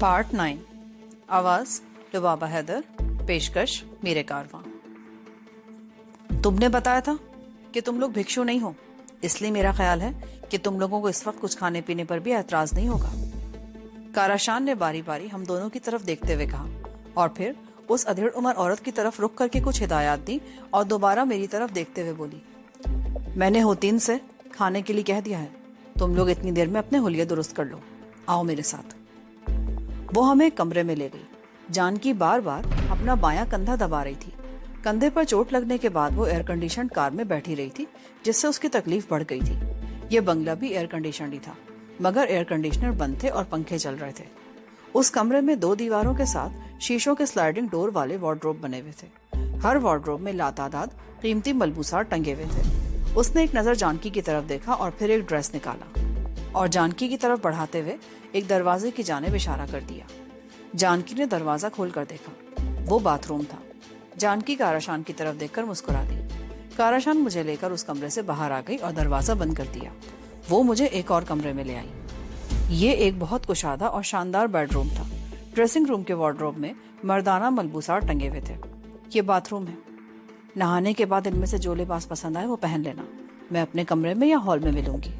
Part 9 आवाज लुबाबा हैदर, पेशकश मीरे कारवां। तुमने बताया था कि तुम लोग भिक्षु नहीं हो, इसलिए मेरा ख्याल है कि तुम लोगों को इस वक्त कुछ खाने पीने पर भी एतराज नहीं होगा। काराशान ने बारी बारी हम दोनों की तरफ देखते हुए कहा और फिर उस अधेड़ उम्र औरत की तरफ रुक करके कुछ हिदायत दी और दोबारा मेरी तरफ देखते हुए बोली, मैंने होतीन से खाने के लिए कह दिया है, तुम लोग इतनी देर में अपने हुलिये दुरुस्त कर लो, आओ मेरे साथ। वो हमें एक कमरे में ले गई। जानकी बार बार अपना बायां कंधा दबा रही थी। कंधे पर चोट लगने के बाद वो एयर कंडीशन कार में बैठी रही थी, जिससे उसकी तकलीफ बढ़ गई थी। ये बंगला भी एयर कंडीशन ही था, मगर एयर कंडीशनर बंद थे और पंखे चल रहे थे। उस कमरे में 2 दीवारों के साथ शीशों के स्लाइडिंग डोर वाले वार्डरोब बने हुए थे। हर वार्डरोब में लातादाद कीमती मलबूसात टंगे हुए थे। उसने एक नजर जानकी की तरफ देखा और फिर एक ड्रेस निकाला और जानकी की तरफ बढ़ाते हुए एक दरवाजे की जानिब इशारा कर दिया। जानकी ने दरवाजा खोल कर देखा, वो बाथरूम था। जानकी काराशान की तरफ देखकर मुस्कुरा दी। काराशान मुझे लेकर उस कमरे से बाहर आ गई और दरवाजा बंद कर दिया। वो मुझे एक और कमरे में ले आई। ये एक बहुत कुशादा और शानदार बेडरूम था। ड्रेसिंग रूम के वार्डरोब में मर्दाना मलबूसात टंगे हुए थे। ये बाथरूम है, नहाने के बाद इनमें से जो लिबास पसंद आए वो पहन लेना, मैं अपने कमरे में या हॉल में मिलूंगी।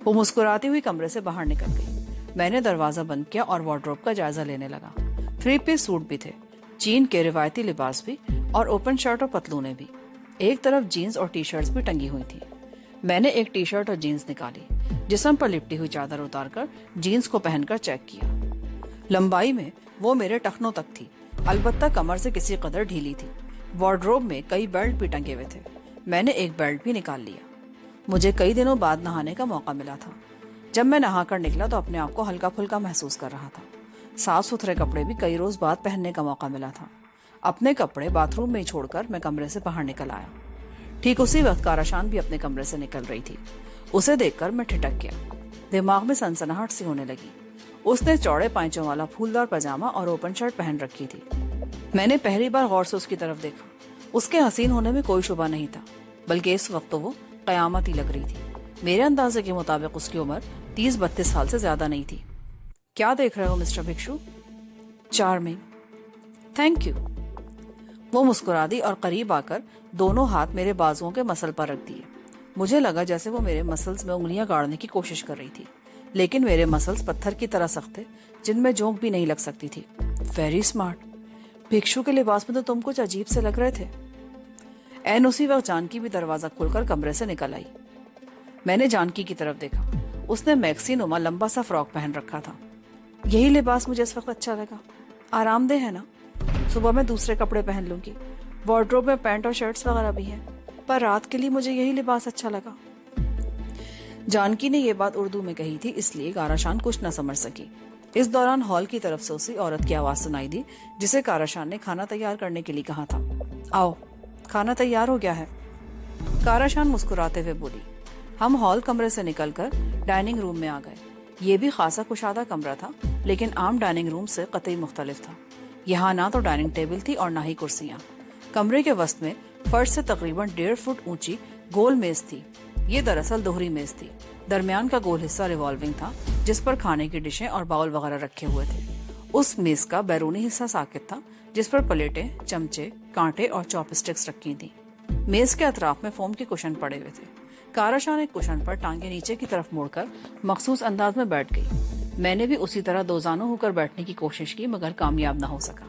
वो मुस्कुराती हुई कमरे से बाहर निकल गई। मैंने दरवाजा बंद किया और वार्डरोब का जायजा लेने लगा। 3 पीस सूट भी थे, चीन के रिवायती लिबास भी, और ओपन शर्ट और पतलूने भी। एक तरफ जीन्स और टी शर्ट्स भी टंगी हुई थी। मैंने एक टी शर्ट और जीन्स निकाली, जिस्म पर लिपटी हुई चादर उतारकर जीन्स को पहनकर चेक किया। लंबाई में वो मेरे टखनों तक थी, अलबत्ता कमर से किसी कदर ढीली थी। वार्डरोब में कई बेल्ट भी टंगे हुए थे। मैंने एक बेल्ट भी निकाल लिया। मुझे कई दिनों बाद नहाने का मौका मिला था। जब मैं नहाकर निकला तो अपने आप को हल्का फुल्का महसूस कर रहा था। साफ सुथरे कपड़े भी कई रोज बाद पहनने का मौका मिला था। अपने कपड़े बाथरूम में ही छोड़कर मैं कमरे से बाहर निकल आया। ठीक उसी वक्त काराशान भी अपने कमरे से निकल रही थी। उसे देखकर मैं ठिठक गया। दिमाग में सनसनाहट सी होने लगी। उसने चौड़े पांचों वाला फूलदार पजामा और ओपन शर्ट पहन रखी थी। मैंने पहली बार गौर से उसकी तरफ देखा। उसके हसीन होने में कोई शुबा नहीं था, बल्कि इस वक्त तो वो कयामत ही लग रही थी। मेरे अंदाजे के मुताबिक उसकी उम्र 30-32 साल से ज्यादा नहीं थी। क्या देख रहे हो मिस्टर भिक्षु? Charming, thank you. वो मुस्कुरा दी और करीब आकर दोनों हाथ मेरे बाजुओं के मसल पर रख दिए। मुझे लगा जैसे वो मेरे मसल्स में उंगलियां गाड़ने की कोशिश कर रही थी, लेकिन मेरे मसल्स पत्थर की तरह सख्त थे, जिनमें जोंक भी नहीं लग सकती थी। Very smart. भिक्षु के लिबास में तो तुम कुछ अजीब से लग रहे थे। एन उसी वक्त जानकी भी दरवाजा खोलकर कमरे से निकल आई। मैंने जानकी की तरफ देखा। उसने मैक्सी नुमा लंबा सा फ्रॉक पहन रखा था। यही लिबास मुझे इस वक्त अच्छा लगा, आरामदेह है ना। सुबह मैं दूसरे कपड़े पहन लूंगी, वार्डरोब में पैंट और शर्ट्स वगैरह भी हैं, पर रात के लिए मुझे यही लिबास अच्छा लगा। जानकी ने यह बात उर्दू में कही थी, इसलिए काराशान कुछ न समझ सकी। इस दौरान हॉल की तरफ से उसी औरत की आवाज सुनाई दी, जिसे काराशान ने खाना तैयार करने के लिए कहा था। आओ, खाना तैयार हो गया है। काराशान मुस्कुराते हुए बोली। हम हॉल कमरे से निकलकर डाइनिंग रूम में आ गए। ये भी खासा कुशादा कमरा था, लेकिन आम डाइनिंग रूम से कतई मुख्तलिफ था। यहाँ ना तो डाइनिंग टेबल थी और ना ही कुर्सियाँ। कमरे के वस्त में फर्श से तकरीबन 1.5 फुट ऊंची गोल मेज थी। ये दरअसल दोहरी मेज थी। दरमियान का गोल हिस्सा रिवॉल्विंग था, जिस पर खाने की डिशें और बाउल वगैरह रखे हुए थे। उस मेज का बैरूनी हिस्सा साकित था, जिस पर प्लेटें, चमचे, कांटे और चॉपस्टिक्स रखी थी। मेज के अतराफ में फोम के कुशन पड़े हुए थे। काराशान एक कुशन पर टांगे नीचे की तरफ मोड़कर मखसूस अंदाज में बैठ गई। मैंने भी उसी तरह दोजानो होकर बैठने की कोशिश की, मगर कामयाब न हो सका।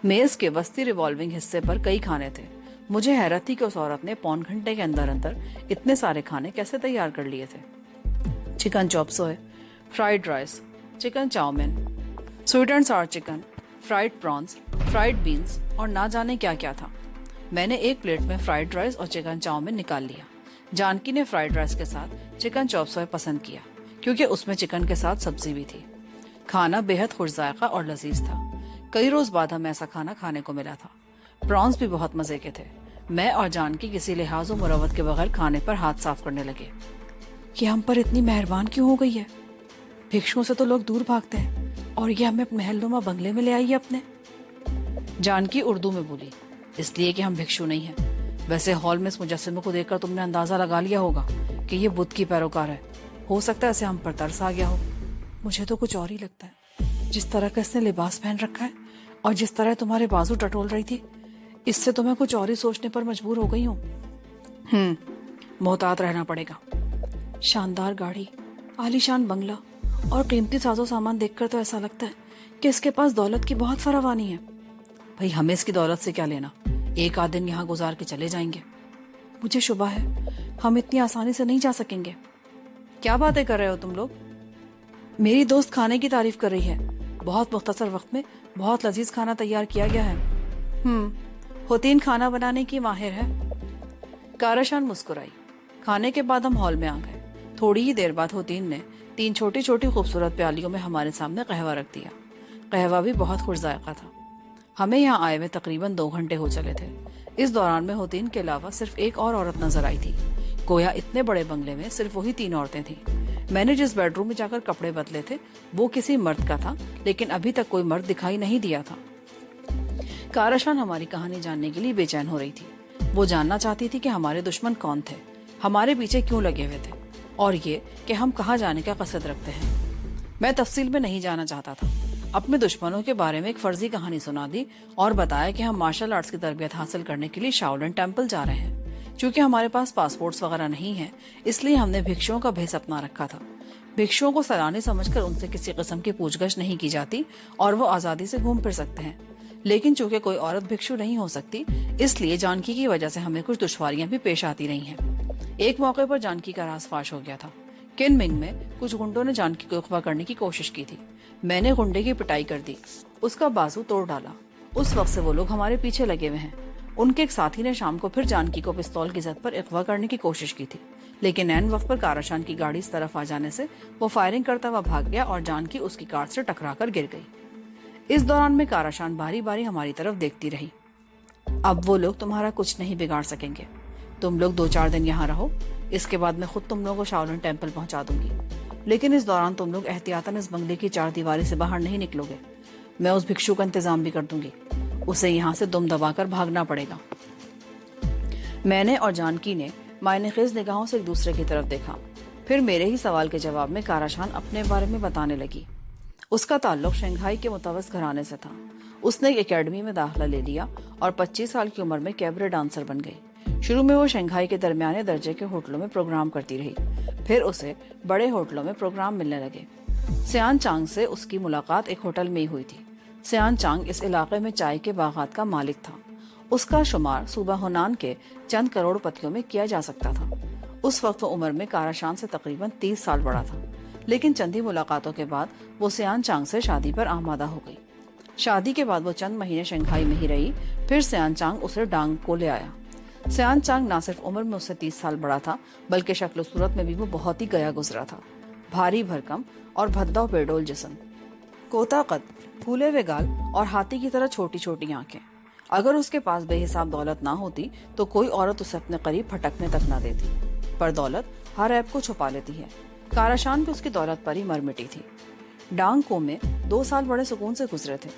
मेज के वस्ती रिवॉल्विंग हिस्से पर कई खाने थे। मुझे हैरत थी कि उस औरत ने पौन घंटे के अंदर अंदर इतने सारे खाने कैसे तैयार कर लिए थे। Chicken chop suey, fried rice, chicken chow mein, sweet and sour chicken, fried prawns, fried beans और ना जाने क्या क्या था। मैंने एक प्लेट में फ्राइड राइस और चिकन चाउमीन निकाल लिया। जानकी ने फ्राइड राइस के साथ चिकन चॉप सोए पसंद किया, क्योंकि उसमें चिकन के साथ सब्जी भी थी। खाना बेहद खुश जायका और लजीज था। कई रोज बाद हमें ऐसा खाना खाने को मिला था। प्रॉन्स भी बहुत मजे के थे। मैं और जानकी किसी लिहाज मुरवत के बगैर खाने पर हाथ साफ करने लगे। कि हम पर इतनी मेहरबान क्यों हो गई है? भिक्षुओं से तो लोग दूर भागते हैं, और ये हमें महलनुमा बंगले में ले आई है अपने। जानकी उर्दू में बोली, इसलिए कि हम भिक्षु नहीं हैं। वैसे हॉल में इस मुजस्समे को देखकर तुमने अंदाजा लगा लिया होगा कि ये बुद्ध की पैरोकार है। हो सकता है ऐसे हम पर तरस आ गया हो। मुझे तो कुछ और ही लगता है। जिस तरह का इसने लिबास पहन रखा है और जिस तरह तुम्हारे बाजू टटोल रही थी, इससे तो मैं कुछ और ही सोचने पर मजबूर हो गई हूँ। मोहतात रहना पड़ेगा। शानदार गाड़ी, आलीशान बंगला और कीमती साजो सामान देखकर तो ऐसा लगता है कि इसके पास दौलत की बहुत फरावानी है। भाई हमें इसकी दौलत से क्या लेना, एक आध दिन यहाँ गुजार के चले जाएंगे। मुझे शुबा है हम इतनी आसानी से नहीं जा सकेंगे। क्या बातें कर रहे हो तुम लोग? मेरी दोस्त खाने की तारीफ कर रही है। बहुत मुख्तसर वक्त में बहुत लजीज खाना तैयार किया गया है। होतीन खाना बनाने की माहिर है। काराशान मुस्कुराई। खाने के बाद हम हॉल में आ गए। थोड़ी ही देर बाद होतीन ने 3 छोटी छोटी खूबसूरत प्यालियों में हमारे सामने कहवा रख दिया। कहवा भी बहुत खुश जायका था। हमें यहाँ आए हुए तकरीबन 2 घंटे हो चले थे। इस दौरान में होतीन के अलावा सिर्फ एक और औरत नजर आई थी। गोया इतने बड़े बंगले में सिर्फ वही 3 औरतें थीं। मैंने जिस बेडरूम में जाकर कपड़े बदले थे वो किसी मर्द का था, लेकिन अभी तक कोई मर्द दिखाई नहीं दिया था। काराशान हमारी कहानी जानने के लिए बेचैन हो रही थी। वो जानना चाहती थी कि हमारे दुश्मन कौन थे, हमारे पीछे क्यों लगे हुए थे, और ये कि हम कहाँ जाने का कसद रखते हैं। मैं तफसील में नहीं जाना चाहता था। अपने दुश्मनों के बारे में एक फर्जी कहानी सुना दी और बताया कि हम मार्शल आर्ट्स की तरबियत हासिल करने के लिए शाओलिन टेम्पल जा रहे हैं। चूंकि हमारे पास पासपोर्ट्स वगैरह नहीं है, इसलिए हमने भिक्षुओं का भेस अपना रखा था। भिक्षुओं को सैलानी समझकर उनसे किसी किस्म की पूछगछ नहीं की जाती और वो आजादी से घूम फिर सकते हैं। लेकिन चूंकि कोई औरत भिक्षु नहीं हो सकती, इसलिए जानकी की वजह से हमें कुछ दुश्वारियां भी पेश आती रही हैं। एक मौके पर जानकी का राज फाश हो गया था। किनमिंग में कुछ गुंडों ने जानकी को अगवा करने की कोशिश की थी। मैंने गुंडे की पिटाई कर दी, उसका बाजू तोड़ डाला। उस वक्त से वो लोग हमारे पीछे लगे हुए हैं। उनके एक साथी ने शाम को फिर जानकी को पिस्तौल की जद पर अगवा करने की कोशिश की थी, लेकिन ऐन वक्त पर काराशान की गाड़ी इस तरफ आ जाने से वो फायरिंग करता हुआ भाग गया और जानकी उसकी कार से टकराकर गिर गई। इस दौरान में काराशान बारी बारी हमारी तरफ देखती रही। अब वो लोग तुम्हारा कुछ नहीं बिगाड़ सकेंगे। तुम लोग 2-4 दिन यहाँ रहो, इसके बाद मैं खुद तुम लोगों को शाओलिन टेम्पल पहुंचा दूंगी। लेकिन इस दौरान तुम लोग एहतियातन इस बंगले की 4 दीवारी से बाहर नहीं निकलोगे। मैं उस भिक्षु का इंतजाम भी कर दूंगी। उसे यहाँ से दुम दबाकर भागना पड़ेगा। मैंने और जानकी ने मायनेखेज निगाहों से एक दूसरे की तरफ देखा। फिर मेरे ही सवाल के जवाब में काराशान अपने बारे में बताने लगी। उसका ताल्लुक शंघाई के मुतवस घराने से था। उसने एक एकेडमी में दाखिला ले लिया और 25 साल की उम्र में कैबरे डांसर बन गई। शुरू में वो शंघाई के दरमियाने दर्जे के होटलों में प्रोग्राम करती रही। फिर उसे बड़े होटलों में प्रोग्राम मिलने लगे। सियान चांग से उसकी मुलाकात एक होटल में ही हुई थी। सियान चांग इस इलाके में चाय के बागात का मालिक था। उसका शुमार सूबा हुनान के चंद करोड़पतियों में किया जा सकता था। उस वक्त वो उम्र में काराशान से तकरीबन 30 साल बड़ा था, लेकिन चंद ही मुलाकातों के बाद वो सियान चांग से शादी पर आमादा हो गई। शादी के बाद वो चंद महीने शंघाई में ही रही। फिर सियान चांग उसे डांग को ले आया। सियान चांग न सिर्फ उम्र में उससे 30 साल बड़ा था, बल्कि शक्ल सूरत में भी वो बहुत ही गया गुजरा था। भारी भरकम और भद्दा बेडोल जिस्म, कोता कद, फूले हुए गाल और हाथी की तरह छोटी छोटी आंखें। अगर उसके पास बेहिसाब दौलत ना होती तो कोई औरत उसे अपने करीब फटकने तक ना देती। पर दौलत हर ऐब को छुपा लेती है। काराशान भी उसकी दौलत पर ही मर मिटी थी। डांग को में 2 साल बड़े सुकून से गुजरे थे।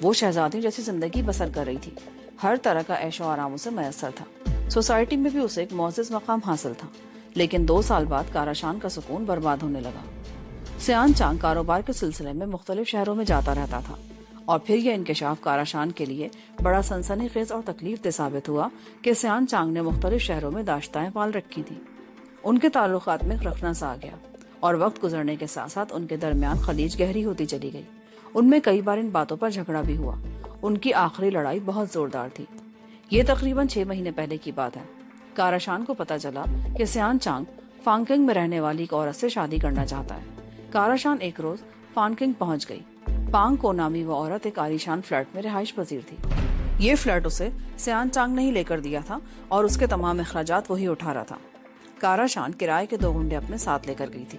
वो शहजादी जैसी जिंदगी बसर कर रही थी। हर तरह का ऐशो आराम उसे मैसर था। सोसाइटी में भी उसे एक मोअज़्ज़ज़ मकाम हासिल था। लेकिन 2 साल बाद काराशान का सुकून बर्बाद होने लगा। सियान चांग कारोबार के सिलसिले में मुख्तलिफ शहरों में जाता रहता था और फिर यह इंकशाफ काराशान के लिए बड़ा सनसनीखेज और तकलीफ दे साबित हुआ कि सियान चांग ने मुख्तलिफ शहरों में दाश्ताएं पाल रखी थी। उनके ताल्लुकात में रखना सा आ गया और वक्त गुजरने के साथ साथ उनके दरमियान खलीज गहरी होती चली गई। उनमें कई बार इन बातों पर झगड़ा भी हुआ। उनकी आखिरी लड़ाई बहुत जोरदार थी। ये तकरीबन 6 महीने पहले की बात है। काराशान को पता चला कि सियान चांग फांकिंग में रहने वाली एक औरत से शादी करना चाहता है। काराशान एक रोज फांकिंग पहुंच गई। पांग को नामी वो औरत एक आलीशान फ्लैट में रिहाइश पजीर थी। ये फ्लैट उसे सियान चांग ने ही लेकर दिया था और उसके तमाम अखराजात वही उठा रहा था। काराशान किराए के 2 गुंडे अपने साथ लेकर गई थी।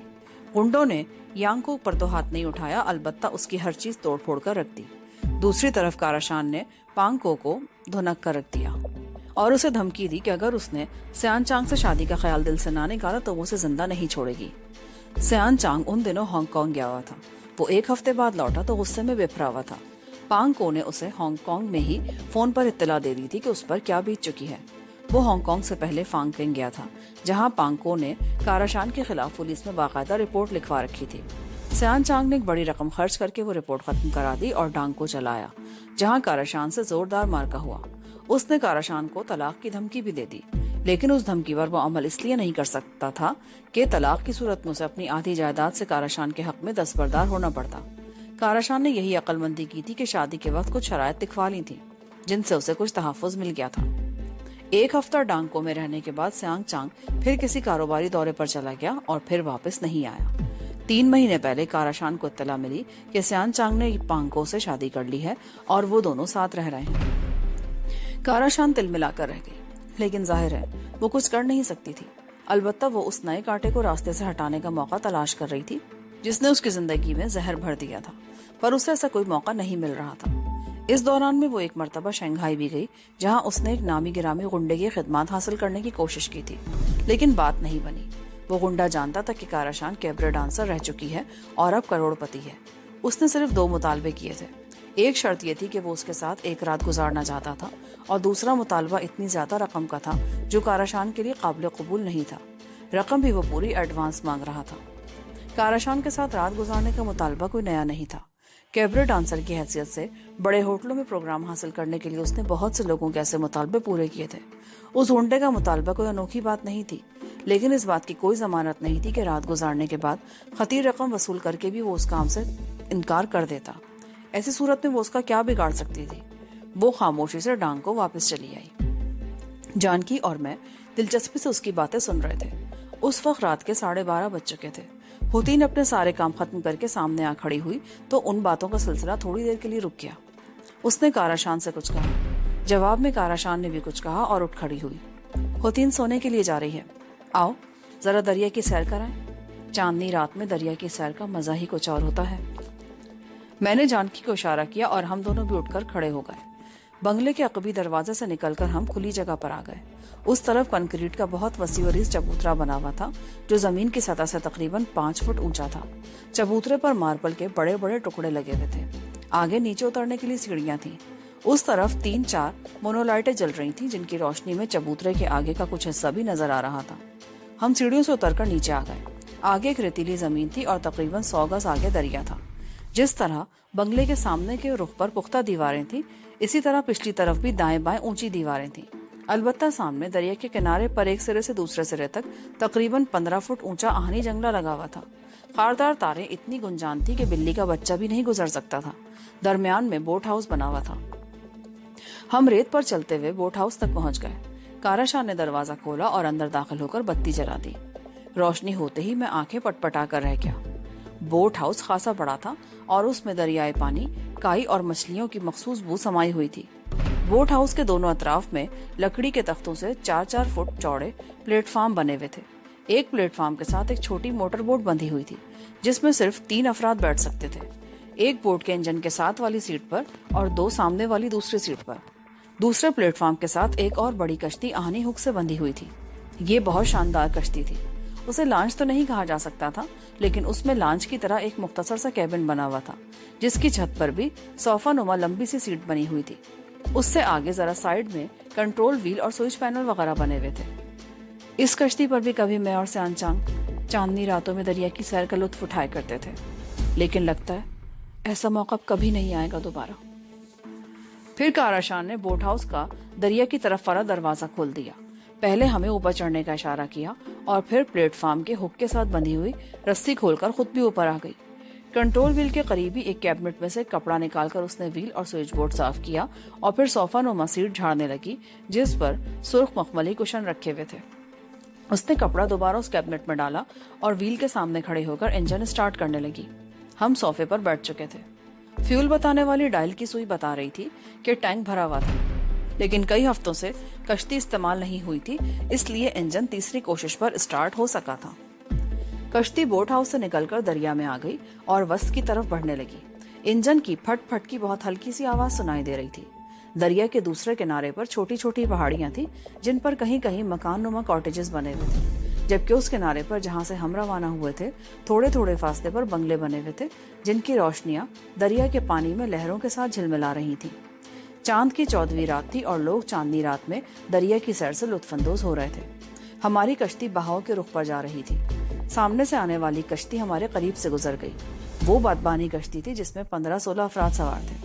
गुंडों ने यांग को ऊपर तो हाथ नहीं उठाया, अलबत्ता उसकी हर चीज तोड़ फोड़ कर रख दी। दूसरी तरफ काराशान ने पांग को धुनक कर रख दिया और उसे धमकी दी कि अगर उसने सियान चांग से शादी का ख्याल दिल से ना निकाला तो वो उसे जिंदा नहीं छोड़ेगी। सियान चांग उन दिनों हांगकांग गया हुआ था। वो 1 हफ्ते बाद लौटा तो गुस्से में बिफरा हुआ था। पांग को ने उसे हांगकांग में ही फोन पर इत्तला दे दी थी कि उस पर क्या बीत चुकी है। वो हांगकांग से पहले फांगकिंग गया था, जहां पांग को ने काराशान के खिलाफ पुलिस में बाकायदा रिपोर्ट लिखवा रखी थी। سیان چانگ نے ایک بڑی رقم خرچ کر کے وہ رپورٹ ختم کرا دی اور ڈانگ کو چلایا، جہاں کاراشان سے زوردار مارکا ہوا۔ اس نے کاراشان کو طلاق کی دھمکی بھی دے دی، لیکن اس دھمکی پر وہ عمل اس لیے نہیں کر سکتا تھا کہ طلاق کی صورت میں اسے اپنی آدھی جائیداد سے کاراشان کے حق میں دستبردار ہونا پڑتا۔ کاراشان نے یہی عقل مندی کی تھی کہ شادی کے وقت کچھ شرائط دکھوا لی تھی جن سے اسے کچھ تحفظ مل گیا تھا۔ ایک ہفتہ ڈانگکو میں رہنے کے بعد سیانگ چانگ پھر کسی کاروباری دورے پر چلا گیا اور پھر واپس نہیں آیا۔ 3 مہینے پہلے کاراشان کو اطلاع ملی کہ سیان چانگ نے پانگکو سے شادی کر لی ہے اور وہ دونوں ساتھ رہ رہے ہیں۔ کاراشان تل ملا کر رہ گئی، لیکن ظاہر ہے وہ کچھ کر نہیں سکتی تھی۔ البتہ وہ اس نئے کانٹے کو راستے سے ہٹانے کا موقع تلاش کر رہی تھی جس نے اس کی زندگی میں زہر بھر دیا تھا، پر اسے ایسا کوئی موقع نہیں مل رہا تھا۔ اس دوران میں وہ ایک مرتبہ شنگھائی بھی گئی، جہاں اس نے ایک نامی گرامی غنڈے کی خدمات حاصل کرنے کی کوشش کی تھی، لیکن بات نہیں بنی۔ وہ غنڈا جانتا تھا کہ کاراشان کیبرے ڈانسر رہ چکی ہے اور اب کروڑ پتی ہے۔ اس نے صرف 2 مطالبے کیے تھے۔ ایک شرط یہ تھی کہ وہ اس کے ساتھ ایک رات گزارنا چاہتا تھا، اور دوسرا مطالبہ اتنی زیادہ رقم کا تھا جو کاراشان کے لیے قابل قبول نہیں تھا۔ رقم بھی وہ پوری ایڈوانس مانگ رہا تھا۔ کاراشان کے ساتھ رات گزارنے کا مطالبہ کوئی نیا نہیں تھا۔ کیبرے ڈانسر کی حیثیت سے بڑے ہوٹلوں میں پروگرام حاصل کرنے کے لیے اس نے بہت سے لوگوں کے ایسے مطالبے پورے کیے تھے۔ اس غنڈے کا مطالبہ کوئی انوکھی بات نہیں تھی، لیکن اس بات کی کوئی ضمانت نہیں تھی کہ رات گزارنے کے بعد خطیر رقم وصول کر کے بھی وہ اس کام سے انکار کر دیتا۔ ایسی صورت میں وہ اس کا کیا بگاڑ سکتی تھی؟ وہ خاموشی سے ڈانگ کو واپس چلی آئی۔ جانکی اور میں دلچسپی سے اس کی باتیں سن رہے تھے۔ اس وقت رات کے 12:30 بج چکے تھے۔ ہوتین اپنے سارے کام ختم کر کے سامنے آ کھڑی ہوئی تو ان باتوں کا سلسلہ تھوڑی دیر کے لیے رک گیا۔ اس نے کاراشان سے کچھ کہا، جواب میں کاراشان نے بھی کچھ کہا اور اٹھ کھڑی ہوئی۔ ہوتین سونے کے لیے جا رہی ہے، آؤ ذرا دریا کی سیر کرائیں۔ چاندنی رات میں دریا کی سیر کا مزہ ہی کچھ اور ہوتا ہے۔ میں نے جانکی کو اشارہ کیا اور ہم دونوں بھی اٹھ کر کھڑے ہو گئے۔ بنگلے کے عقبی دروازے سے نکل کر ہم کھلی جگہ پر آ گئے۔ اس طرف کنکریٹ کا بہت وسیع و عریض چبوترا بنا ہوا تھا جو زمین کی سطح سے تقریباً 5 فٹ اونچا تھا۔ چبوترے پر ماربل کے بڑے بڑے ٹکڑے لگے ہوئے تھے۔ آگے نیچے اترنے کے لیے سیڑھیاں تھیں۔ اس طرف 3-4 مونولائٹیں جل رہی تھیں جن کی روشنی میں چبوترے کے آگے کا کچھ حصہ بھی نظر آ رہا تھا۔ ہم سیڑھیوں سے اتر کر نیچے آ گئے۔ آگے ایک ریتیلی زمین تھی اور تقریباً 100 گز آگے دریا تھا۔ جس طرح بنگلے کے سامنے کے رخ پر پختہ دیواریں تھیں، اسی طرح پچھلی طرف بھی دائیں بائیں اونچی دیواریں تھیں۔ البتہ سامنے دریا کے کنارے پر ایک سرے سے دوسرے سرے تک تقریباً 15 فٹ اونچا آہنی جنگلہ لگا ہوا تھا۔ خاردار تاریں اتنی گنجان تھی کہ بلی کا بچہ بھی نہیں گزر سکتا تھا۔ درمیان میں بوٹ ہاؤس بنا ہوا تھا۔ ہم ریت پر چلتے ہوئے بوٹ ہاؤس تک پہنچ گئے۔ کاراشان نے دروازہ کھولا اور اندر داخل ہو کر بتی جلا دی۔ روشنی ہوتے ہی میں آنکھیں پٹپٹا کر رہ گیا۔ بوٹ ہاؤس خاصا بڑا تھا اور اس میں دریائے پانی، کائی اور مچھلیوں کی مخصوص بو سمائی ہوئی تھی۔ بوٹ ہاؤس کے دونوں اطراف میں لکڑی کے تختوں سے 4-4 فٹ چوڑے پلیٹ فارم بنے ہوئے تھے۔ ایک پلیٹ فارم کے ساتھ ایک چھوٹی موٹر بوٹ بندھی ہوئی تھی جس میں صرف 3 افراد بیٹھ سکتے تھے، ایک بوٹ کے انجن کے ساتھ والی سیٹ پر اور 2 سامنے والی دوسری سیٹ پر۔ دوسرے پلیٹ فارم کے ساتھ ایک اور بڑی کشتی آہنی ہک سے بندھی ہوئی تھی۔ یہ بہت شاندار کشتی تھی۔ اسے لانچ تو نہیں کہا جا سکتا تھا، لیکن اس میں لانچ کی طرح ایک مختصر سا کیبن بنا ہوا تھا جس کی چھت پر بھی صوفہ نما لمبی سی سیٹ بنی ہوئی تھی۔ اس سے آگے ذرا سائیڈ میں کنٹرول ویل اور سوئچ پینل وغیرہ بنے ہوئے تھے۔ اس کشتی پر بھی کبھی میں اور سیان چانگ چاندنی راتوں میں دریا کی سیر کا لطف اٹھایا کرتے تھے، لیکن لگتا ہے ایسا موقع کبھی نہیں آئے گا دوبارہ۔ پھر کاراشان نے بوٹ ہاؤس کا دریا کی طرف والا دروازہ کھول دیا۔ پہلے ہمیں اوپر چڑھنے کا اشارہ کیا اور پھر پلیٹ فارم کے ہک کے ساتھ بندھی ہوئی رسی کھول کر خود بھی اوپر آ گئی۔ کنٹرول ویل کے قریبی ایک کیبنٹ میں سے کپڑا نکال کر اس نے ویل اور سوئچ بورڈ صاف کیا اور پھر صوفہ نما سیٹ جھاڑنے لگی جس پر سرخ مخملی کشن رکھے ہوئے تھے۔ اس نے کپڑا دوبارہ اس کیبنٹ میں ڈالا اور ویل کے سامنے کھڑے ہو کر انجن سٹارٹ کرنے لگی۔ ہم صوفے پر بیٹھ چکے تھے۔ فیول بتانے والی ڈائل کی سوئی بتا رہی تھی کہ ٹینک بھرا ہوا تھا، لیکن کئی ہفتوں سے کشتی استعمال نہیں ہوئی تھی، اس لیے انجن تیسری کوشش پر اسٹارٹ ہو سکا تھا۔ کشتی بوٹ ہاؤس سے نکل کر دریا میں آ گئی اور وسط کی طرف بڑھنے لگی۔ انجن کی پھٹ پھٹ کی بہت ہلکی سی آواز سنائی دے رہی تھی۔ دریا کے دوسرے کنارے پر چھوٹی چھوٹی پہاڑیاں تھیں جن پر کہیں کہیں مکان نما کاٹیجز بنے ہوئے تھے، جبکہ اس کنارے پر جہاں سے ہم روانہ ہوئے تھے تھوڑے تھوڑے فاصلے پر بنگلے بنے ہوئے تھے جن کی روشنیاں دریا کے پانی میں لہروں کے ساتھ جھلملا رہی تھیں۔ چاند کی 14ویں رات تھی اور لوگ چاندنی رات میں دریا کی سیر سے لطف اندوز ہو رہے تھے۔ ہماری کشتی بہاؤ کے رخ پر جا رہی تھی۔ सामने से आने वाली कश्ती हमारे करीब से गुजर गई। वो बदबानी कश्ती थी जिसमें 15-16 अफराद सवार थे।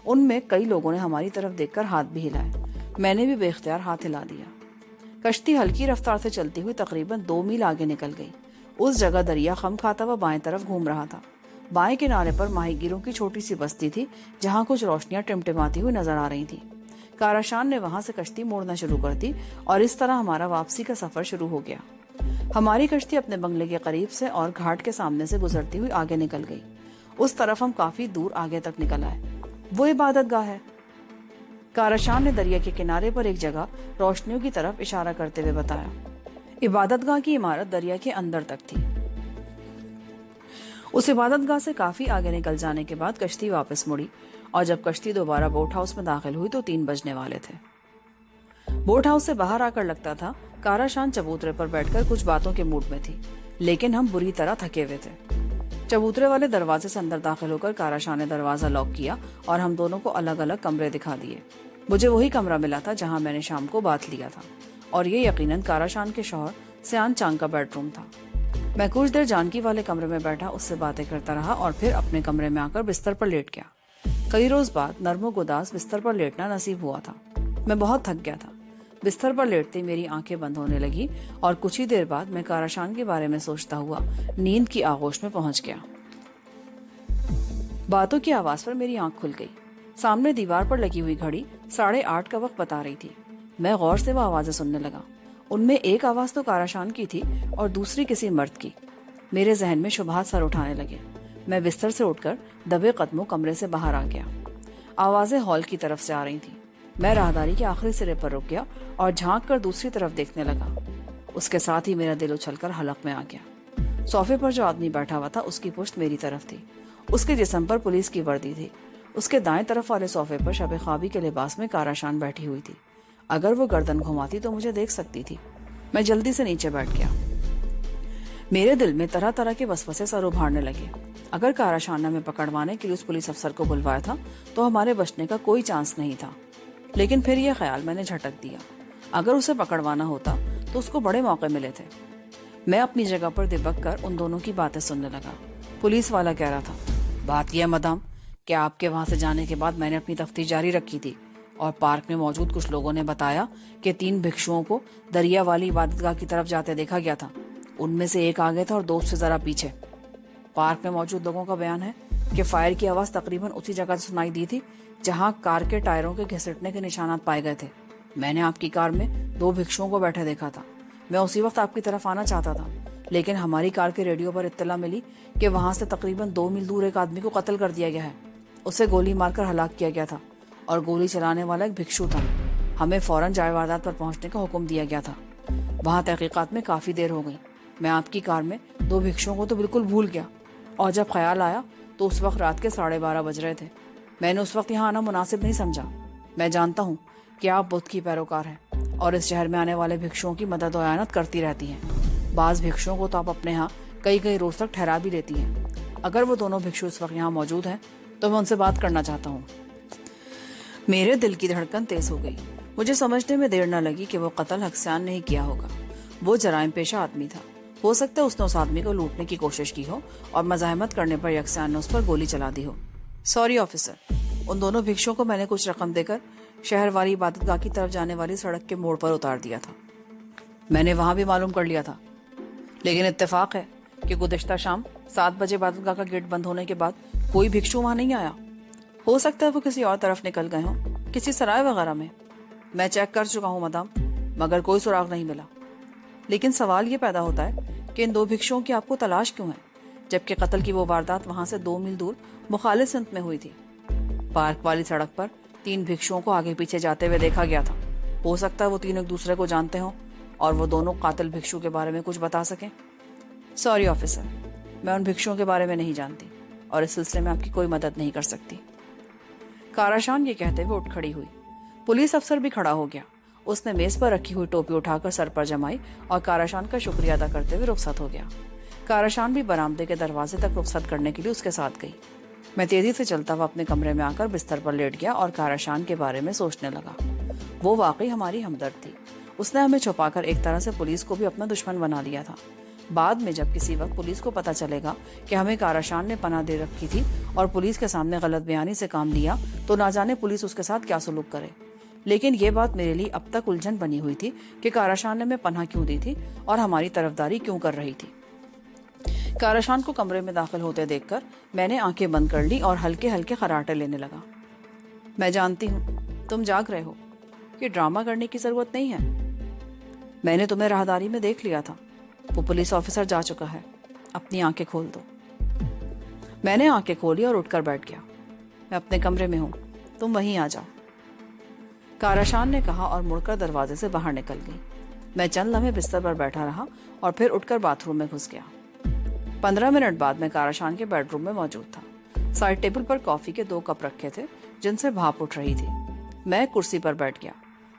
उनमें कई लोगों ने हमारी तरफ देखकर हाथ भी हिलाए। मैंने भी बेख्तियार हाथ हिला दिया। कश्ती हल्की रफ्तार से चलती हुई तकरीबन 2 मील आगे निकल गई। उस जगह दरिया खम खाता हुआ बाएं तरफ घूम रहा था। बाएं किनारे पर माहीगीरों की छोटी सी बस्ती थी, जहां कुछ रोशनियां टिमटिमाती हुई नजर आ रही थी। काराशान ने वहां से कश्ती मोड़ना शुरू कर दी और इस तरह हमारा वापसी का सफर शुरू हो गया। हमारी कश्ती अपने बंगले के करीब से और घाट के सामने से गुजरती हुई आगे निकल गई। उस तरफ हम काफी दूर आगे तक निकल आए। वो इबादत गाह है, काराशान ने दरिया के किनारे पर एक जगह रोशनियों की तरफ इशारा करते हुए बताया। इबादतगाह की इमारत दरिया के अंदर तक थी। उस इबादतगाह से काफी आगे निकल जाने के बाद कश्ती वापस मुड़ी और जब कश्ती दोबारा बोट हाउस में दाखिल हुई तो 3 बजने वाले थे। बोट हाउस से बाहर आकर लगता था काराशान चबूतरे पर बैठकर कुछ बातों के मूड में थी, लेकिन हम बुरी तरह थके हुए थे। चबूतरे वाले दरवाजे से अंदर दाखिल होकर काराशान ने दरवाजा लॉक किया और हम दोनों को अलग अलग कमरे दिखा दिए। मुझे वही कमरा मिला था जहां मैंने शाम को बात लिया था, और ये यकीनन काराशान के शौहर सियान चांग का बेडरूम था। मैं कुछ देर जानकी वाले कमरे में बैठा उससे बातें करता रहा और फिर अपने कमरे में आकर बिस्तर पर लेट गया। कई रोज बाद नर्मो गुदास बिस्तर पर लेटना नसीब हुआ था। मैं बहुत थक गया था। बिस्तर पर लेटते मेरी आंखें बंद होने लगी और कुछ ही देर बाद मैं काराशान के बारे में सोचता हुआ नींद की आगोश में पहुंच गया। बातों की आवाज पर मेरी आंख खुल गई। सामने दीवार पर लगी हुई घड़ी 8:30 का वक्त बता रही थी। मैं गौर से वो आवाजें सुनने लगा। उनमें एक आवाज तो काराशान की थी और दूसरी किसी मर्द की। मेरे जहन में शुबहात सर उठाने लगे। मैं बिस्तर से उठकर दबे कदमों कमरे से बाहर आ गया। आवाजें हॉल की तरफ से आ रही थी। मैं राहदारी के आखिरी सिरे पर रुक गया और झांक कर दूसरी तरफ देखने लगा। उसके साथ ही मेरा दिल उछलकर हलक में आ गया। सोफे पर जो आदमी बैठा हुआ था उसकी पुश्त मेरी तरफ थी। उसके जिस्म पर पुलिस की वर्दी थी। उसके दाएं तरफ वाले सोफे पर शब ख्वाबी के लिबास में काराशान बैठी हुई थी। अगर वो गर्दन घुमाती तो मुझे देख सकती थी। मैं जल्दी से नीचे बैठ गया। मेरे दिल में तरह तरह के वसवसे सर उभारने लगे। अगर काराशान ने हमें पकड़वाने के लिए उस पुलिस अफसर को बुलवाया था तो हमारे बचने का कोई चांस नहीं था। लेकिन फिर यह ख्याल मैंने झटक दिया, अगर उसे पकड़वाना होता तो उसको बड़े मौके मिले थे। मैं अपनी जगह पर दिबक कर उन दोनों की बातें सुनने लगा। पुलिस वाला कह रहा था, बात यह मदाम कि आपके वहां से जाने के बाद मैंने अपनी तफ्तीश जारी रखी थी और पार्क में मौजूद कुछ लोगों ने बताया कि 3 भिक्षुओं को दरिया वाली इबादतगाह की तरफ जाते देखा गया था। उनमें से एक आगे था और 2 से जरा पीछे। पार्क में मौजूद लोगों का बयान है कि फायर की आवाज तकरीबन उसी जगह से सुनाई दी थी जहां कार के टायरों के घिसटने के निशानात पाए गए थे। मैंने आपकी कार में 2 भिक्षुओं को बैठे देखा था। मैं उसी वक्त आपकी तरफ आना चाहता था, लेकिन हमारी कार के रेडियो पर इत्तला मिली कि वहां से तकरीबन 2 मील दूर एक आदमी को कत्ल कर दिया गया है। उसे गोली मारकर हलाक किया गया था और गोली चलाने वाला एक भिक्षु था। हमें फौरन जाए वारदात पर पहुंचने का हुक्म दिया गया था। वहां तहकीकात में काफी देर हो गई। मैं आपकी कार में 2 भिक्षुओं को तो बिल्कुल भूल गया और जब ख्याल आया तो उस वक्त रात के 12:30 बज रहे थे। मैंने उस वक्त यहाँ आना मुनासिब नहीं समझा। मैं जानता हूँ कि आप बुद्ध की पैरोकार हैं और इस शहर में आने वाले भिक्षुओं की मदद और आयानत करती रहती हैं। बाज भिक्षुओं को तो आप अपने यहाँ कई रोज तक ठहरा भी लेती हैं। अगर वो दोनों भिक्षु इस वक्त यहाँ मौजूद हैं तो मैं उनसे बात करना चाहता हूँ। मेरे दिल की धड़कन तेज हो गई। मुझे समझने में देर न लगी कि वो कत्ल हक्सियान ने ही किया होगा। वो जराइम पेशा आदमी था। हो सकता है उसने उस आदमी को लूटने की कोशिश की हो और मज़ाहमत करने पर यक्सियान ने उस पर गोली चला दी हो। सॉरी ऑफिसर, उन दोनों भिक्षुओं को मैंने कुछ रकम देकर शहर वाली इबादतगाह की तरफ जाने वाली सड़क के मोड़ पर उतार दिया था। मैंने वहां भी मालूम कर लिया था, लेकिन इत्तेफाक है कि गुज़िश्ता शाम 7 बजे इबादतगाह का गेट बंद होने के बाद कोई भिक्षु वहां नहीं आया। हो सकता है वो किसी और तरफ निकल गए हों, किसी सराय वगैरह में। मैं चेक कर चुका हूँ मदाम, मगर कोई सुराग नहीं मिला। लेकिन सवाल ये पैदा होता है कि इन 2 भिक्षुओं की आपको तलाश क्यों है, जबकि कत्ल की वो वारदात वहां से 2 मील दूर मुखालिफ सिमत में हुई थी। पार्क वाली सड़क पर 3 भिक्षुओं को आगे पीछे जाते हुए देखा गया था। हो सकता है वो 3 एक दूसरे को जानते हों और वो दोनों कातिल भिक्षु के बारे में कुछ बता सकें। सॉरी ऑफिसर, मैं उन भिक्षुओं के बारे में नहीं जानती और इस सिलसिले में आपकी कोई मदद नहीं कर सकती। काराशान ये कहते हुए उठ खड़ी हुई। पुलिस अफसर भी खड़ा हो गया। उसने मेज पर रखी हुई टोपी उठाकर सर पर जमाई और काराशान का शुक्रिया अदा करते हुए रुखसत हो गया। काराशान भी बरामदे के दरवाजे तक रुखसत करने के लिए उसके साथ गई। मैं तेजी से चलता हुआ अपने कमरे में आकर बिस्तर पर लेट गया और काराशान के बारे में सोचने लगा। वो वाकई हमारी हमदर्द थी। उसने हमें छुपाकर एक तरह से पुलिस को भी अपना दुश्मन बना लिया था। بعد میں جب کسی وقت پولیس کو پتہ چلے گا کہ ہمیں کاراشان نے پناہ دے رکھی تھی اور پولیس کے سامنے غلط بیانی سے کام لیا تو نہ جانے پولیس اس کے ساتھ کیا سلوک کرے۔ لیکن یہ بات میرے لیے اب تک الجھن بنی ہوئی تھی کہ کاراشان نے ہمیں پناہ کیوں دی تھی اور ہماری طرفداری کیوں کر رہی تھی۔ کاراشان کو کمرے میں داخل ہوتے دیکھ کر میں نے آنکھیں بند کر لی اور ہلکے ہلکے خراٹے لینے لگا۔ میں جانتی ہوں تم جاگ رہے ہو، یہ ڈرامہ کرنے کی ضرورت نہیں ہے۔ میں نے تمہیں راہداری میں دیکھ لیا تھا، وہ پولیس آفیسر جا چکا ہے، اپنی آنکھیں کھول دو۔ میں نے آنکھیں کھولی اور اٹھ کر بیٹھ گیا۔ میں اپنے کمرے میں ہوں، تم وہیں آ جاؤ، کاراشان نے کہا اور مڑ کر دروازے سے باہر نکل گئی۔ میں چند لمحے بستر پر بیٹھا رہا اور پھر اٹھ کر باتھ روم میں گھس گیا۔ 15 منٹ بعد میں کاراشان کے بیڈ روم میں موجود تھا۔ سائڈ ٹیبل پر کافی کے 2 کپ رکھے تھے جن سے بھاپ اٹھ رہی تھی۔ میں کرسی پر بیٹھ گیا۔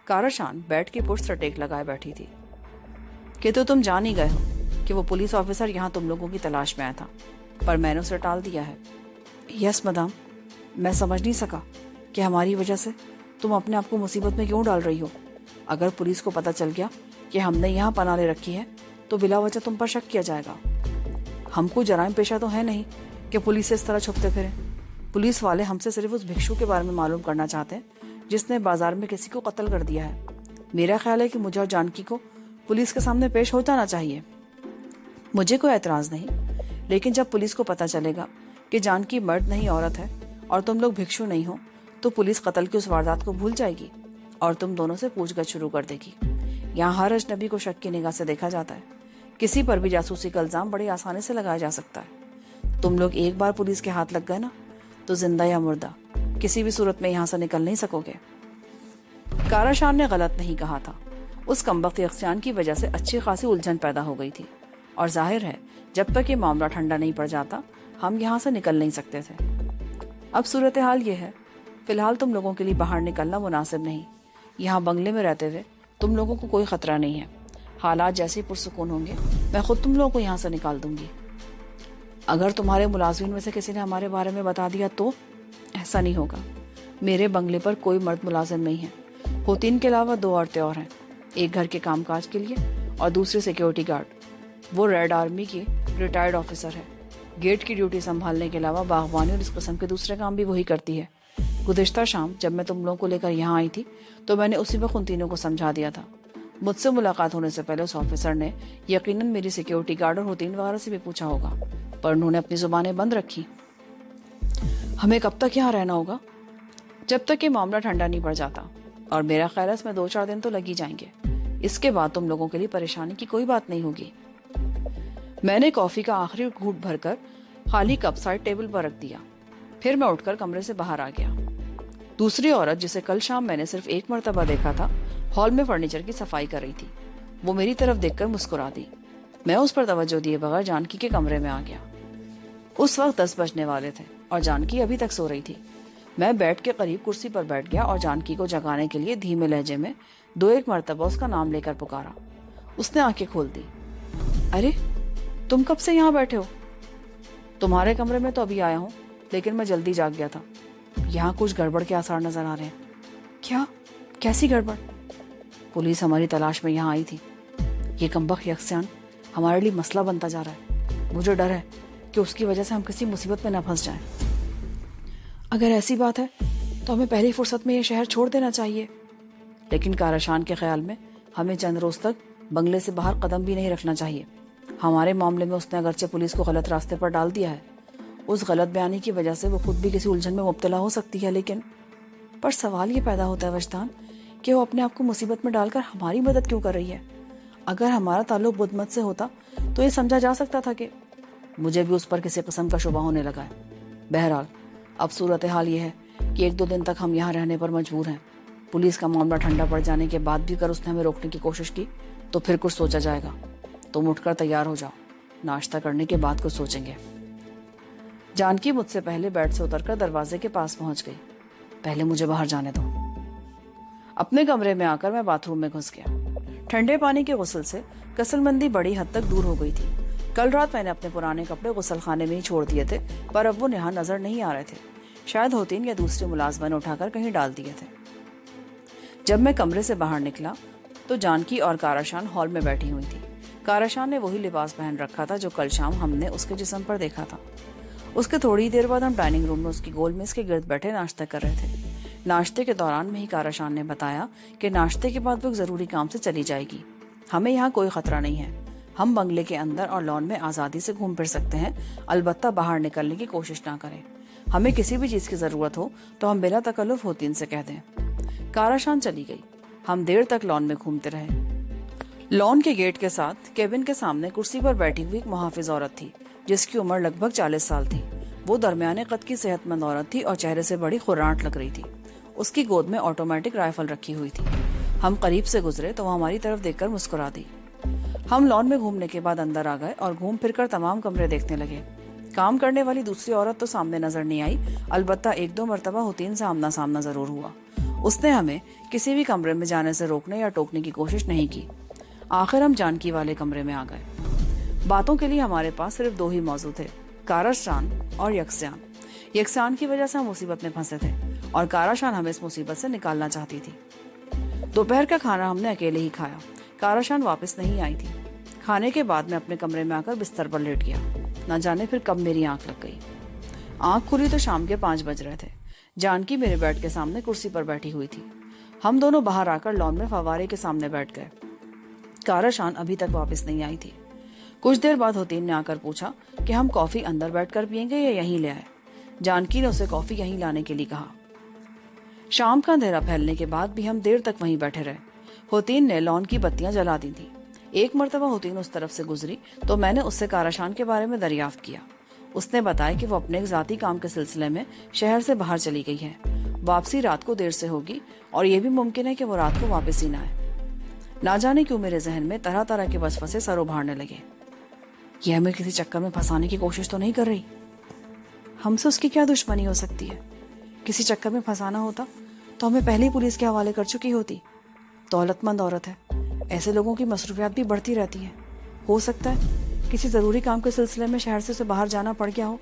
کاراشان بیڈ کی پشت سٹیک لگائے بیٹھی تھی۔ کہ تو تم جان ہی گئے ہو کہ وہ پولیس آفیسر یہاں تم لوگوں کی تلاش میں آیا تھا، پر میں نے اسے ٹال دیا ہے۔ یس مدام، میں سمجھ نہیں سکا کہ ہماری وجہ سے تم اپنے آپ کو مصیبت میں کیوں ڈال رہی ہو۔ اگر پولیس کو پتہ چل گیا کہ ہم نے یہاں پناہ لے رکھی ہے تو بلا وجہ تم پر شک کیا جائے گا۔ ہم کو جرائم پیشہ تو ہے نہیں کہ پولیس سے اس طرح چھپتے پھریں۔ پولیس والے ہم سے صرف اس بھکشو کے بارے میں معلوم کرنا چاہتے ہیں جس نے بازار میں کسی کو قتل کر دیا ہے۔ میرا خیال ہے کہ مجھے اور جانکی کو پولیس کے سامنے پیش ہو جانا چاہیے۔ مجھے کوئی اعتراض نہیں، لیکن جب پولیس کو پتہ چلے گا کہ جانکی مرد نہیں عورت ہے اور تم لوگ بھکشو نہیں ہو تو پولیس قتل کی اس واردات کو بھول جائے گی اور تم دونوں سے پوچھ گچھ شروع کر دے گی۔ یہاں ہر اجنبی کو شک کی نگاہ سے دیکھا جاتا ہے، کسی پر بھی جاسوسی کا الزام بڑی آسانی سے لگایا جا سکتا ہے۔ تم لوگ ایک بار پولیس کے ہاتھ لگ گئے نا تو زندہ یا مردہ کسی بھی صورت میں یہاں سے نکل نہیں سکو گے۔ کاراشان نے غلط نہیں کہا تھا۔ اس کمبخت یکسیان کی وجہ سے اچھی خاصی الجھن پیدا ہو گئی تھی اور ظاہر ہے جب تک یہ معاملہ ٹھنڈا نہیں پڑ جاتا ہم یہاں سے نکل نہیں سکتے تھے۔ اب صورتحال یہ ہے، فی الحال تم لوگوں کے لیے باہر نکلنا مناسب نہیں۔ یہاں بنگلے میں رہتے ہوئے تم لوگوں کو کوئی خطرہ نہیں ہے۔ حالات جیسے پرسکون ہوں گے میں خود تم لوگوں کو یہاں سے نکال دوں گی۔ اگر تمہارے ملازمین میں سے کسی نے ہمارے بارے میں بتا دیا تو ایسا نہیں ہوگا۔ میرے بنگلے پر کوئی مرد ملازم نہیں ہے، خواتین کے علاوہ 2 عورتیں اور ہیں، ایک گھر کے کام کاج کے لیے اور دوسری سیکیورٹی گارڈ۔ وہ ریڈ آرمی کی ریٹائرڈ آفیسر ہے، گیٹ کی ڈیوٹی سنبھالنے کے علاوہ باغبانی اور اس قسم کے دوسرے کام بھی وہی کرتی ہے۔ گزشتہ شام جب میں تم لوگوں کو لے کر یہاں آئی تھی تو میں نے اسی وقت ان تینوں کو سمجھا دیا تھا۔ مجھ سے ملاقات ہونے سے پہلے اس آفیسر نے یقیناً میری سیکیورٹی گارڈ اور خواتین وغیرہ سے بھی پوچھا ہوگا، پر انہوں نے اپنی زبانیں بند رکھی۔ ہمیں کب تک یہاں رہنا ہوگا؟ جب تک یہ معاملہ ٹھنڈا نہیں پڑ جاتا، اور میرا خیال ہے اس میں 2-4 دن تو لگ ہی جائیں گے۔ اس کے بعد تم لوگوں کے لیے پریشانی کی کوئی بات نہیں ہوگی۔ میں نے کافی کا آخری گھونٹ بھر کر خالی کپ سائڈ ٹیبل پر رکھ دیا، پھر میں اٹھ کر کمرے سے باہر آ گیا۔ دوسری عورت جسے کل شام میں نے صرف ایک مرتبہ دیکھا تھا ہال میں فرنیچر کی صفائی کر رہی تھی، وہ میری طرف دیکھ کر مسکرا دی۔ میں اس پر توجہ دیے بغیر جانکی کے کمرے میں آ گیا۔ اس وقت 10 بجنے والے تھے اور جانکی ابھی تک سو رہی تھی۔ میں بیڈ کے قریب کرسی پر بیٹھ گیا اور جانکی کو جگانے کے لیے دھیمے لہجے میں 2-1 مرتبہ اس کا نام لے کر پکارا۔ اس نے آنکھیں کھول دی۔ ارے تم کب سے یہاں بیٹھے ہو؟ تمہارے کمرے میں تو ابھی آیا ہوں، لیکن میں جلدی جاگ گیا تھا۔ یہاں کچھ گڑبڑ کے آثار نظر آ رہے ہیں۔ کیا؟ کیسی گڑبڑ؟ پولیس ہماری تلاش میں یہاں آئی تھی۔ یہ کمبخت یکسیان ہمارے لیے مسئلہ بنتا جا رہا ہے۔ مجھے ڈر ہے کہ اس کی وجہ سے ہم کسی مصیبت میں نہ پھنس جائیں۔ اگر ایسی بات ہے تو ہمیں پہلی فرصت میں یہ شہر چھوڑ دینا چاہیے، لیکن کاراشان کے خیال میں ہمیں چند روز تک بنگلے سے باہر قدم بھی نہیں رکھنا چاہیے۔ ہمارے معاملے میں اس نے اگرچہ پولیس کو غلط راستے پر ڈال دیا ہے، اس غلط بیانی کی وجہ سے وہ خود بھی کسی الجھن میں مبتلا ہو سکتی ہے، لیکن پر سوال یہ پیدا ہوتا ہے وجدان کہ وہ اپنے آپ کو مصیبت میں ڈال کر ہماری مدد کیوں کر رہی ہے؟ اگر ہمارا تعلق بدھ مت سے ہوتا تو یہ سمجھا جا سکتا تھا کہ مجھے بھی اس پر کسی قسم کا شبہ ہونے لگا ہے۔ بہرحال اب صورتحال یہ ہے کہ 1-2 دن تک ہم یہاں رہنے پر مجبور ہیں۔ پولیس کا معاملہ ٹھنڈا پڑ جانے کے بعد بھی اگر اس نے ہمیں روکنے کی کوشش کی تو پھر کچھ سوچا جائے گا۔ تم اٹھ کر تیار ہو جاؤ، ناشتہ کرنے کے بعد کچھ سوچیں گے۔ جانکی مجھ سے پہلے بیڈ سے اتر کر دروازے کے پاس پہنچ گئی۔ پہلے مجھے باہر جانے دو۔ اپنے کمرے میں آ کر میں باتھ روم میں گھس گیا۔ ٹھنڈے پانی کے غسل سے کسل مندی بڑی حد تک دور ہو گئی تھی۔ کل رات میں نے اپنے پرانے کپڑے غسل خانے میں ہی چھوڑ دیے تھے، پر اب وہ یہاں نظر نہیں آ رہے تھے۔ شاید ہوتین یا دوسرے ملازمہ نے اٹھا کر کہیں ڈال دیے تھے۔ جب میں کمرے سے باہر نکلا تو جانکی اور کاراشان ہال میں بیٹھی ہوئی تھی۔ کاراشان نے وہی لباس پہن رکھا تھا جو کل شام ہم نے اس کے جسم پر دیکھا تھا۔ اس کے تھوڑی دیر بعد ہم ڈائننگ روم میں اس کی گول میز کے گرد بیٹھے ناشتہ کر رہے تھے۔ ناشتے کے دوران میں ہی کاراشان نے بتایا کہ ناشتے کے بعد وہ ایک ضروری کام سے چلی جائے گی۔ ہمیں یہاں کوئی خطرہ نہیں ہے، ہم بنگلے کے اندر اور لان میں آزادی سے گھوم پھر سکتے ہیں، البتہ باہر نکلنے کی کوشش نہ کریں۔ ہمیں کسی بھی چیز کی ضرورت ہو تو ہم بلا تکلف ہوتین سے کہہ دیں۔ کاراشان چلی گئی۔ ہم دیر تک لان میں گھومتے رہے۔ لان کے گیٹ کے ساتھ کیبن کے سامنے کرسی پر بیٹھی ہوئی ایک محافظ عورت تھی جس کی عمر لگ بھگ 40 سال تھی۔ وہ درمیانے قد کی صحت مند عورت تھی اور چہرے سے بڑی خراٹ لگ رہی تھی۔ اس کی گود میں آٹومیٹک رائفل رکھی ہوئی تھی۔ ہم قریب سے گزرے تو وہ ہماری طرف دیکھ کر مسکرا دی۔ ہم لان میں گھومنے کے بعد اندر آ گئے اور گھوم پھر کر تمام کمرے دیکھنے لگے۔ کام کرنے والی دوسری عورت تو سامنے نظر نہیں آئی، البتہ 1-2 مرتبہ حتین سے آمنا سامنا ضرور ہوا۔ اس نے ہمیں کسی بھی کمرے میں جانے سے روکنے یا ٹوکنے کی کوشش نہیں کی۔ آخر ہم جانکی والے کمرے میں آ گئے۔ باتوں کے لیے ہمارے پاس صرف 2 ہی موضوع تھے، کاراشان اور یکسیان۔ یکسیان کی وجہ سے ہم مصیبت میں پھنسے تھے اور کاراشان ہمیں اس مصیبت سے نکالنا چاہتی تھی۔ دوپہر کا کھانا ہم نے اکیلے ہی کھایا۔ کاراشان واپس نہیں آئی تھی۔ کھانے کے بعد میں اپنے کمرے میں آ کر بستر پر لیٹ گیا۔ نہ جانے پھر کب میری آنکھ لگ گئی۔ آنکھ کھلی تو شام کے 5 بج رہے تھے۔ جانکی میرے بیڈ کے سامنے کرسی پر بیٹھی ہوئی تھی۔ ہم دونوں باہر آ کر لان میں فوارے کے سامنے بیٹھ گئے۔ کاراشان ابھی تک واپس نہیں آئی تھی۔ کچھ دیر بعد حتین نے آ کر پوچھا کہ ہم کافی اندر بیٹھ کر پئیں گے یا یہیں لے آئے۔ جانکی نے اسے کافی یہیں لانے کے لیے کہا۔ شام کا اندھیرا پھیلنے کے بعد بھی ہم دیر تک وہیں بیٹھے رہے۔ حتین نے لان کی بتیاں جلا دی تھیں۔ ایک مرتبہ حتین اس طرف سے گزری تو میں نے اس سے کاراشان کے بارے میں دریافت کیا۔ اس نے بتایا کہ وہ اپنے ایک ذاتی کام کے سلسلے میں شہر سے باہر چلی گئی ہے۔ واپسی رات کو دیر سے ہوگی اور یہ بھی ممکن ہے کہ وہ رات کو واپس ہی نہ آئے۔ نہ جانے کیوں میرے ذہن میں طرح طرح کے وسوسے سر ابھارنے لگے۔ یہ ہمیں کسی چکر میں پھنسانے کی کوشش تو نہیں کر رہی؟ ہم سے اس کی کیا دشمنی ہو سکتی ہے؟ کسی چکر میں پھنسانا ہوتا تو ہمیں پہلے ہی پولیس کے حوالے کر چکی ہوتی۔ دولت مند عورت ہے، ایسے لوگوں کی مصروفیات بھی بڑھتی رہتی ہیں۔ ہو سکتا ہے کسی ضروری کام کے سلسلے میں شہر سے باہر جانا پڑ گیا ہو۔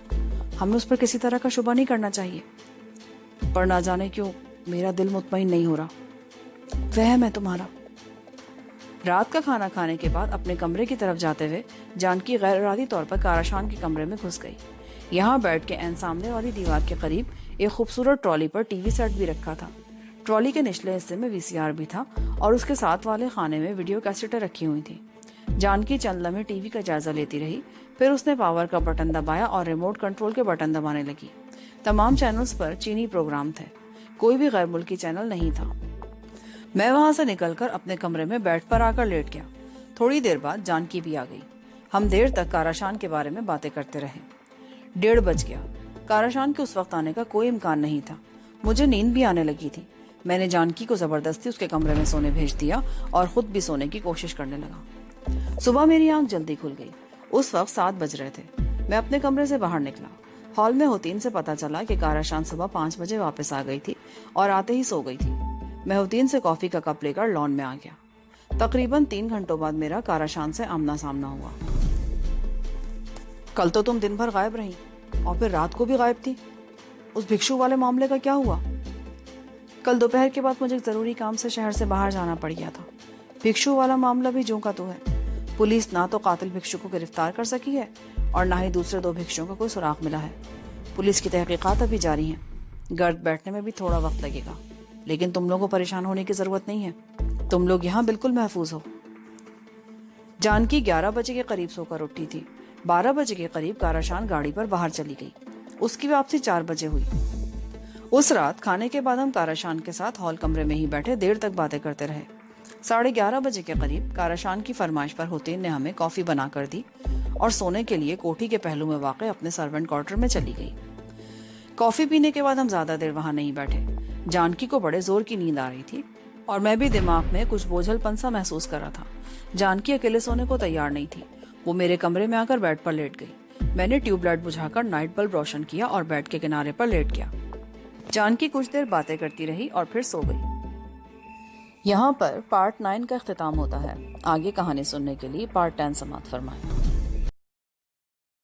ہمیں اس پر کسی طرح کا شبہ نہیں کرنا چاہیے، پر نہ جانے کیوں میرا دل مطمئن نہیں ہو رہا۔ وہم ہے تمہارا۔ رات کا کھانا کھانے کے بعد اپنے کمرے کی طرف جاتے ہوئے جانکی غیر ارادی طور پر کاراشان کے کمرے میں گھس گئی۔ یہاں بیٹھ کے عین سامنے والی دیوار کے قریب ایک خوبصورت ٹرالی پر ٹی وی سیٹ بھی رکھا تھا۔ ٹرالی کے نچلے حصے میں VCR بھی تھا اور اس کے ساتھ والے خانے میں ویڈیو کیسٹیں رکھی ہوئی تھیں۔ جانکی چند لمحے ٹی وی کا جائزہ لیتی رہی، پھر اس نے پاور کا بٹن دبایا اور ریموٹ کنٹرول کے بٹن دبانے لگی۔ تمام چینلز پر چینی پروگرام تھے، کوئی بھی غیر ملکی چینل نہیں تھا۔ میں وہاں سے نکل کر اپنے کمرے میں بیڈ پر آ کر لیٹ گیا۔ تھوڑی دیر بعد جانکی بھی آ گئی۔ ہم دیر تک کاراشان کے بارے میں باتیں کرتے رہے۔ 1:30 بج گیا۔ کاراشان کے اس وقت آنے کا کوئی امکان نہیں تھا۔ مجھے نیند بھی آنے لگی تھی۔ میں نے جانکی کو زبردستی اس کے کمرے میں سونے بھیج دیا اور خود بھی سونے کی کوشش کرنے لگا۔ صبح میری آنکھ جلدی کھل گئی۔ اس وقت 7 بج رہے تھے۔ میں اپنے کمرے سے باہر نکلا۔ ہال میں حتین سے پتا چلا کہ کاراشان صبح 5 بجے واپس آ گئی تھی اور آتے ہی سو گئی تھی۔ میں حتین سے کافی کا کپ لے کر لان میں آ گیا۔ تقریباً 3 گھنٹوں بعد میرا کاراشان سے آمنا سامنا ہوا۔ کل تو تم دن بھر غائب رہی اور پھر رات کو بھی غائب تھی۔ اس بھکشو والے معاملے کا کیا ہوا؟ کل دوپہر کے بعد مجھے ایک ضروری کام سے شہر سے باہر جانا پڑ گیا تھا۔ بھکشو والا معاملہ بھی جوں کا تو ہے۔ پولیس نہ تو قاتل بھکشو کو گرفتار کر سکی ہے اور نہ ہی دوسرے 2 بھکشوں کا کوئی سراغ ملا ہے۔ پولیس کی تحقیقات ابھی جاری ہیں۔ گرد بیٹھنے میں بھی تھوڑا وقت لگے گا، لیکن تم لوگوں کو پریشان ہونے کی ضرورت نہیں ہے۔ تم لوگ یہاں بالکل محفوظ ہو۔ جانکی 11 بجے کے قریب سو کر اٹھی تھی۔ 12 بجے کے قریب کاراشان گاڑی پر باہر چلی گئی۔ اس کی واپسی 4 بجے ہوئی۔ اس رات کھانے کے بعد ہم کاراشان کے ساتھ ہال کمرے میں ہی بیٹھے دیر تک باتیں کرتے رہے۔ 11:30 بجے کے قریب کاراشان کی فرمائش پر حتین نے ہمیں کافی بنا کر دی اور سونے کے لیے کوٹھی کے پہلو میں واقع اپنے سرونٹ کوارٹر میں چلی گئی۔ کافی پینے کے بعد ہم زیادہ دیر وہاں نہیں بیٹھے۔ جانکی کو بڑے زور کی نیند آ رہی تھی اور میں بھی دماغ میں کچھ بوجھل پن سا محسوس کر رہا تھا۔ جانکی اکیلے سونے کو تیار نہیں تھی۔ وہ میرے کمرے میں آ کر بیڈ پر لیٹ گئی۔ میں نے ٹیوب لائٹ بجھا کر نائٹ بلب روشن کیا اور بیڈ کے کنارے پر لیٹ گیا۔ جانکی کچھ دیر باتیں کرتی رہی اور پھر سو گئی۔ یہاں پر پارٹ 9 کا اختتام ہوتا ہے۔ آگے کہانی سننے کے لیے پارٹ 10 سماعت فرمائیں۔